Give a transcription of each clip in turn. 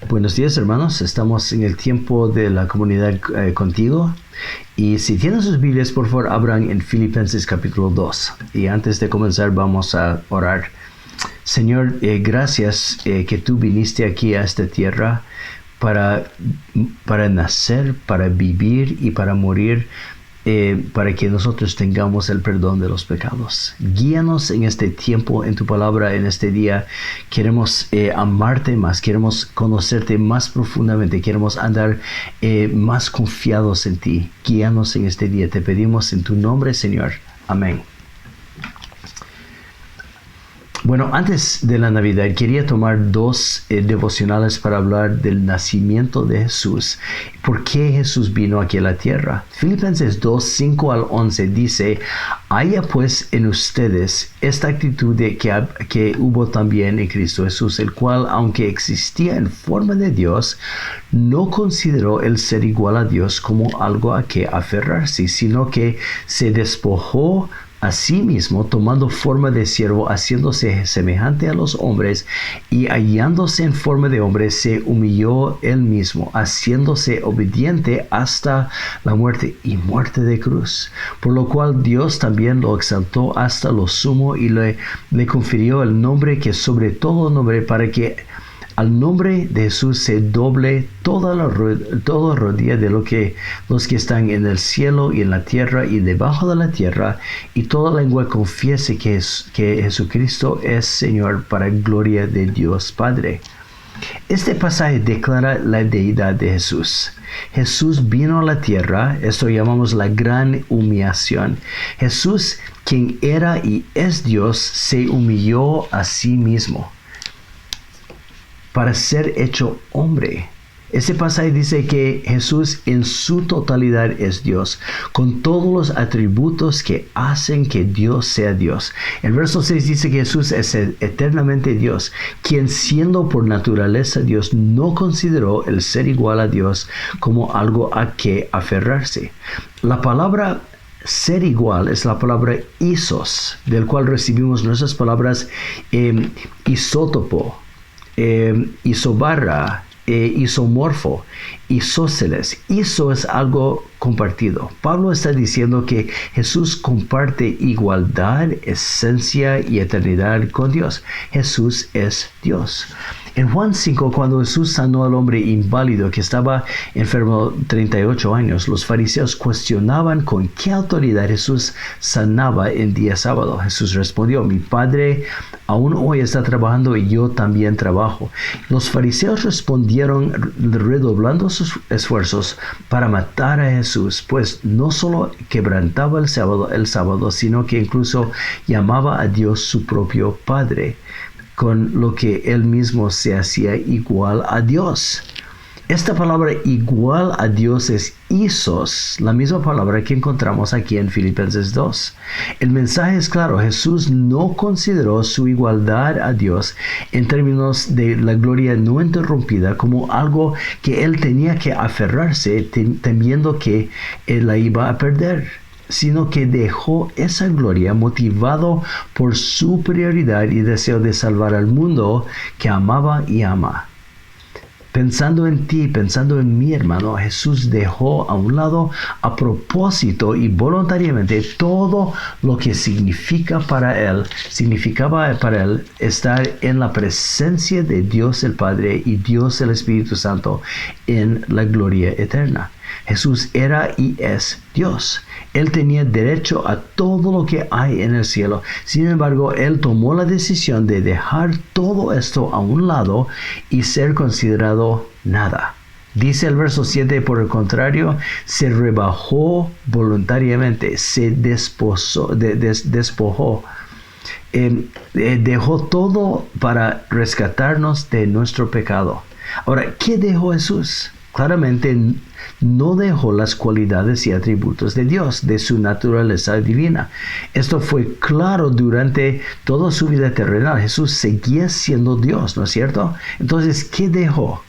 Buenos días, hermanos. Estamos en el tiempo de la comunidad contigo. Y si tienen sus Biblias, por favor, abran en Filipenses capítulo 2. Y antes de comenzar, vamos a orar. Señor, gracias que tú viniste aquí a esta tierra para nacer, para vivir y para morir, para que nosotros tengamos el perdón de los pecados. Guíanos en este tiempo, en tu palabra, en este día. Queremos amarte más, queremos conocerte más profundamente, queremos andar más confiados en ti. Guíanos en este día, te pedimos en tu nombre, Señor. Amén. Bueno, antes de la Navidad quería tomar dos devocionales para hablar del nacimiento de Jesús. ¿Por qué Jesús vino aquí a la tierra? Filipenses 2, 5 al 11 dice: haya pues en ustedes esta actitud que hubo también en Cristo Jesús, el cual, aunque existía en forma de Dios, no consideró el ser igual a Dios como algo a que aferrarse, sino que se despojó a sí mismo, tomando forma de siervo, haciéndose semejante a los hombres, y hallándose en forma de hombre, se humilló él mismo, haciéndose obediente hasta la muerte y muerte de cruz. Por lo cual Dios también lo exaltó hasta lo sumo y le confirió el nombre que sobre todo nombre, para que al nombre de Jesús se doble toda rodilla de los que están en el cielo y en la tierra y debajo de la tierra, y toda lengua confiese que Jesucristo es Señor, para gloria de Dios Padre. Este pasaje declara la deidad de Jesús. Jesús vino a la tierra, esto llamamos la gran humillación. Jesús, quien era y es Dios, se humilló a sí mismo para ser hecho hombre. Ese pasaje dice que Jesús en su totalidad es Dios, con todos los atributos que hacen que Dios sea Dios. El verso 6 dice que Jesús es eternamente Dios, quien siendo por naturaleza Dios, no consideró el ser igual a Dios como algo a que aferrarse. La palabra ser igual es la palabra isos, del cual recibimos nuestras palabras isótopo, isobarra, isomorfo, isósceles. Iso es algo compartido. Pablo está diciendo que Jesús comparte igualdad, esencia y eternidad con Dios. Jesús es Dios. En Juan 5, cuando Jesús sanó al hombre inválido que estaba enfermo 38 años, los fariseos cuestionaban con qué autoridad Jesús sanaba en día sábado. Jesús respondió: mi Padre aún hoy está trabajando y yo también trabajo. Los fariseos respondieron redoblando sus esfuerzos para matar a Jesús, pues no solo quebrantaba el sábado, sino que incluso llamaba a Dios su propio Padre, con lo que él mismo se hacía igual a Dios. Esta palabra igual a Dios es isos, la misma palabra que encontramos aquí en Filipenses 2. El mensaje es claro: Jesús no consideró su igualdad a Dios en términos de la gloria no interrumpida como algo que él tenía que aferrarse, temiendo que él la iba a perder, sino que dejó esa gloria motivado por su prioridad y deseo de salvar al mundo que amaba y ama. Pensando en ti, pensando en mi hermano, Jesús dejó a un lado, a propósito y voluntariamente, todo lo que significaba para él estar en la presencia de Dios el Padre y Dios el Espíritu Santo en la gloria eterna. Jesús era y es Dios. Él tenía derecho a todo lo que hay en el cielo. Sin embargo, él tomó la decisión de dejar todo esto a un lado y ser considerado nada. Dice el verso 7, por el contrario, se rebajó voluntariamente, se despojó, dejó todo para rescatarnos de nuestro pecado. Ahora, ¿qué dejó Jesús? Claramente no dejó las cualidades y atributos de Dios, de su naturaleza divina. Esto fue claro durante toda su vida terrenal. Jesús seguía siendo Dios, ¿no es cierto? Entonces, ¿qué dejó?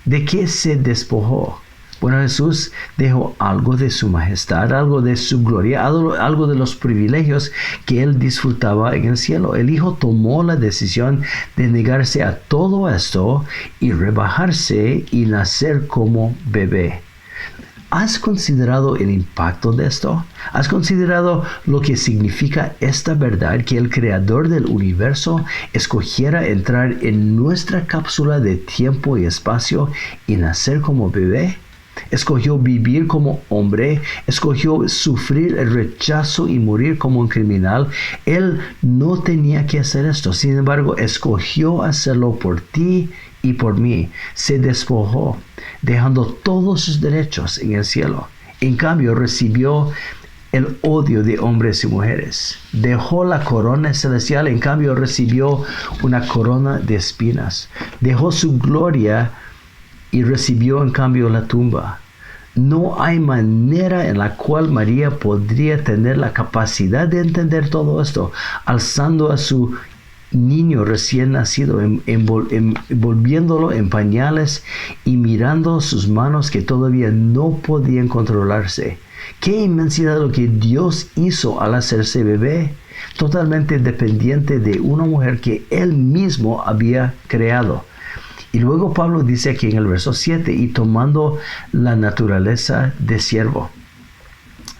¿De qué se despojó? Bueno, Jesús dejó algo de su majestad, algo de su gloria, algo de los privilegios que él disfrutaba en el cielo. El Hijo tomó la decisión de negarse a todo esto y rebajarse y nacer como bebé. ¿Has considerado el impacto de esto? ¿Has considerado lo que significa esta verdad, que el creador del universo escogiera entrar en nuestra cápsula de tiempo y espacio y nacer como bebé? Escogió vivir como hombre, escogió sufrir el rechazo y morir como un criminal. Él no tenía que hacer esto, sin embargo, escogió hacerlo por ti y por mí. Se despojó, dejando todos sus derechos en el cielo. En cambio, recibió el odio de hombres y mujeres. Dejó la corona celestial, en cambio, recibió una corona de espinas. Dejó su gloria y recibió en cambio la tumba. No hay manera en la cual María podría tener la capacidad de entender todo esto, alzando a su niño recién nacido, envolviéndolo en pañales y mirando sus manos que todavía no podían controlarse. ¡Qué inmensidad lo que Dios hizo al hacerse bebé! Totalmente dependiente de una mujer que Él mismo había creado. Y luego Pablo dice aquí en el verso 7, y tomando la naturaleza de siervo.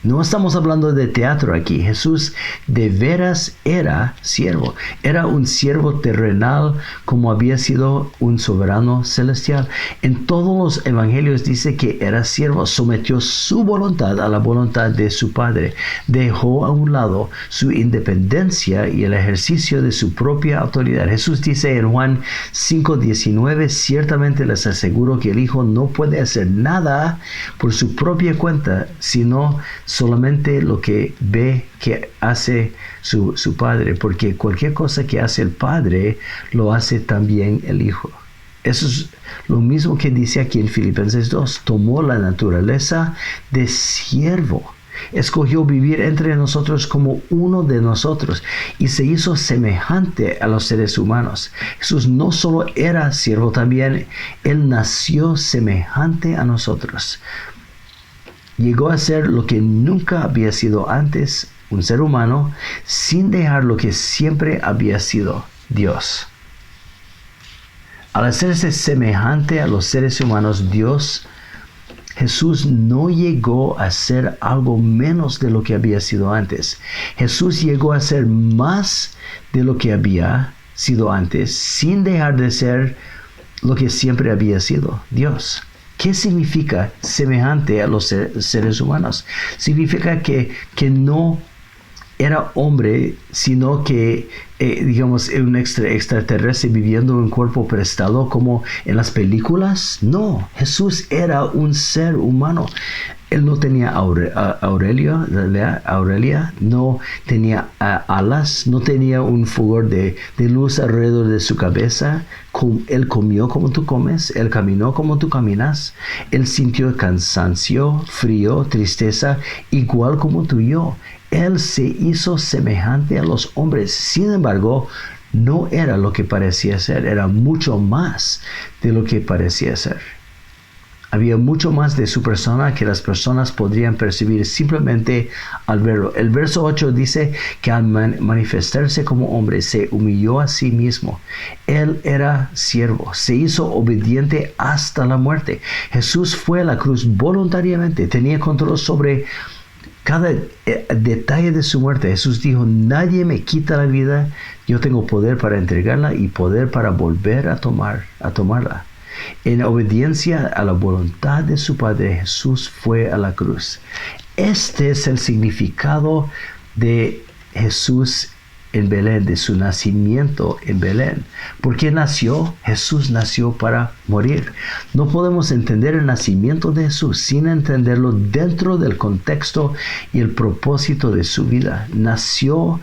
No estamos hablando de teatro aquí. Jesús de veras era siervo. Era un siervo terrenal como había sido un soberano celestial. En todos los evangelios dice que era siervo. Sometió su voluntad a la voluntad de su Padre. Dejó a un lado su independencia y el ejercicio de su propia autoridad. Jesús dice en Juan 5:19, ciertamente les aseguro que el Hijo no puede hacer nada por su propia cuenta, sino solamente lo que ve que hace su Padre, porque cualquier cosa que hace el Padre, lo hace también el Hijo. Eso es lo mismo que dice aquí en Filipenses 2. Tomó la naturaleza de siervo. Escogió vivir entre nosotros como uno de nosotros y se hizo semejante a los seres humanos. Jesús no solo era siervo, también Él nació semejante a nosotros. Llegó a ser lo que nunca había sido antes, un ser humano, sin dejar lo que siempre había sido, Dios. Al hacerse semejante a los seres humanos, Jesús no llegó a ser algo menos de lo que había sido antes. Jesús llegó a ser más de lo que había sido antes, sin dejar de ser lo que siempre había sido, Dios. ¿Qué significa semejante a los seres humanos? Significa que no era hombre, sino que, un extraterrestre viviendo en un cuerpo prestado como en las películas. No, Jesús era un ser humano. Él no tenía Aurelia, no tenía alas, no tenía un fulgor de luz alrededor de su cabeza. Él comió como tú comes, él caminó como tú caminas, él sintió cansancio, frío, tristeza, igual como tú y yo. Él se hizo semejante a los hombres. Sin embargo, no era lo que parecía ser, era mucho más de lo que parecía ser. Había mucho más de su persona que las personas podrían percibir simplemente al verlo. El verso 8 dice que al manifestarse como hombre se humilló a sí mismo. Él era siervo, se hizo obediente hasta la muerte. Jesús fue a la cruz voluntariamente, tenía control sobre cada detalle de su muerte. Jesús dijo, nadie me quita la vida, yo tengo poder para entregarla y poder para volver a tomarla. En obediencia a la voluntad de su Padre, Jesús fue a la cruz. Este es el significado de Jesús en Belén, de su nacimiento en Belén. ¿Por qué nació? Jesús nació para morir. No podemos entender el nacimiento de Jesús sin entenderlo dentro del contexto y el propósito de su vida. Nació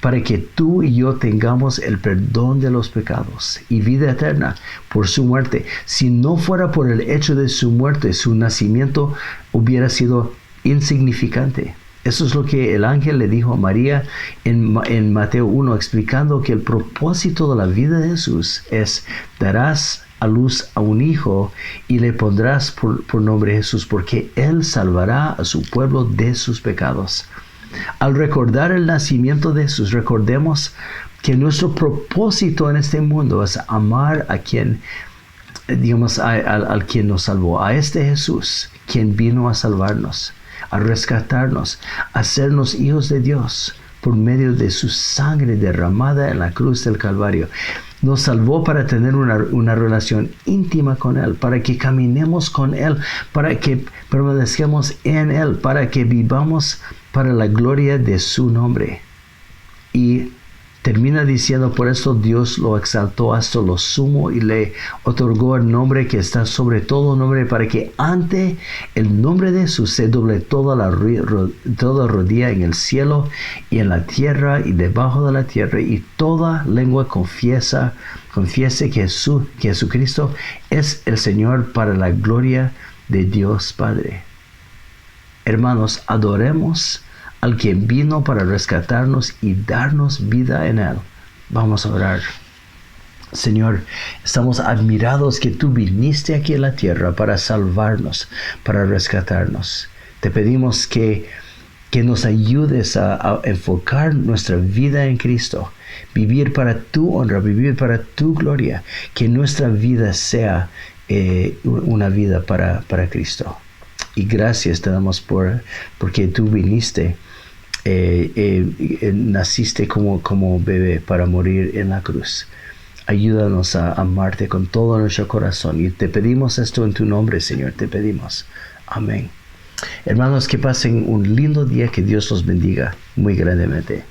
para que tú y yo tengamos el perdón de los pecados y vida eterna por su muerte. Si no fuera por el hecho de su muerte, su nacimiento hubiera sido insignificante. Eso es lo que el ángel le dijo a María en Mateo 1, explicando que el propósito de la vida de Jesús es: darás a luz a un hijo y le pondrás por nombre Jesús, porque él salvará a su pueblo de sus pecados. Al recordar el nacimiento de Jesús, recordemos que nuestro propósito en este mundo es amar a quien, digamos, al quien nos salvó, a este Jesús, quien vino a salvarnos, a rescatarnos, a hacernos hijos de Dios por medio de su sangre derramada en la cruz del Calvario. Nos salvó para tener una relación íntima con Él, para que caminemos con Él, para que permanezcamos en Él, para que vivamos para la gloria de su nombre. Y termina diciendo: por esto Dios lo exaltó hasta lo sumo y le otorgó el nombre que está sobre todo nombre, para que ante el nombre de Jesús se doble toda rodilla en el cielo y en la tierra y debajo de la tierra, y toda lengua confiese que Jesucristo es el Señor, para la gloria de Dios Padre. Hermanos, adoremos al que vino para rescatarnos y darnos vida en Él. Vamos a orar. Señor, estamos admirados que tú viniste aquí a la tierra para salvarnos, para rescatarnos. Te pedimos que nos ayudes a enfocar nuestra vida en Cristo, vivir para tu honra, vivir para tu gloria, que nuestra vida sea una vida para Cristo. Y gracias te damos porque tú viniste, naciste como bebé para morir en la cruz. Ayúdanos a amarte con todo nuestro corazón. Y te pedimos esto en tu nombre, Señor. Te pedimos. Amén. Hermanos, que pasen un lindo día. Que Dios los bendiga muy grandemente.